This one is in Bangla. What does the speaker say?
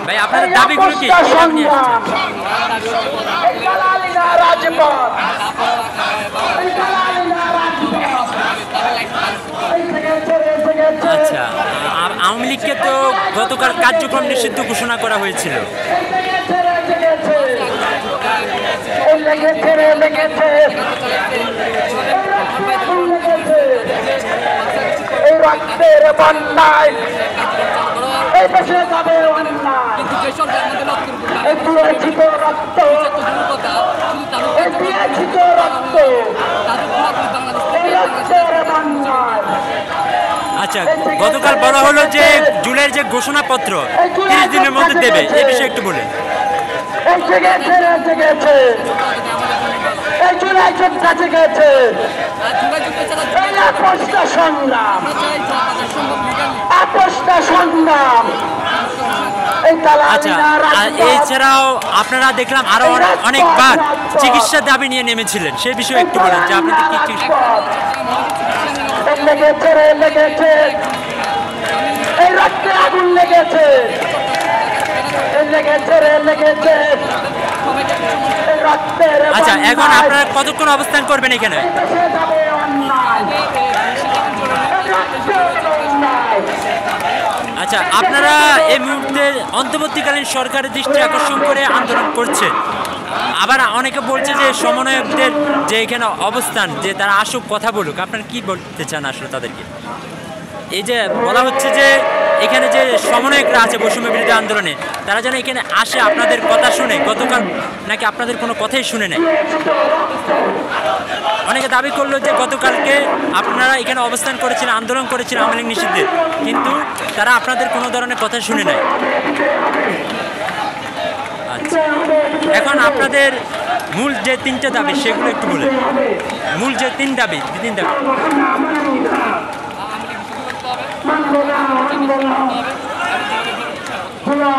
ভাই আপনাদের দাবিগুলো কি আচ্ছা আওয়ামী লীগকে তো গতকাল কার্যক্রম নিষিদ্ধ ঘোষণা করা হয়েছিল আচ্ছা গতকাল বলা হলো যে জুলাইয়ের যে ঘোষণাপত্র 30 দিনের মধ্যে দেবে এই বিষয়ে একটু বলেন আচ্ছা এছাড়াও আপনারা দেখলাম আরো অনেকবার চিকিৎসা দাবি নিয়ে নেমেছিলেন সেই বিষয়ে একটু বলেন যে আপনাদের কি আচ্ছা এখন আপনারা কতক্ষণ অবস্থান করবেন এখানে আচ্ছা আপনারা এই মুহূর্তে অন্তর্বর্তীকালীন সরকারের দৃষ্টি আকর্ষণ করে আন্দোলন করছে আবার অনেকে বলছে যে সমন্বয়কদের যে এখানে অবস্থান যে তারা আসুক কথা বলুক আপনারা কি বলতে চান আসলে তাদেরকে এই যে বলা হচ্ছে যে এখানে যে সমন্বয়করা আছে বৈষম্য বিরোধী আন্দোলনে তারা যেন এখানে আসে আপনাদের কথা শুনে গতকাল নাকি আপনাদের কোনো কথাই শুনে নেয় অনেকে দাবি করলো যে গতকালকে আপনারা এখানে অবস্থান করেছিলেন আন্দোলন করেছিলেন আওয়ামী লীগ নিষিদ্ধের কিন্তু তারা আপনাদের কোনো ধরনের কথা শুনে নেয় আচ্ছা এখন আপনাদের মূল যে 3টা দাবি সেগুলো একটু বলেন মূল যে 3 দাবি মানব না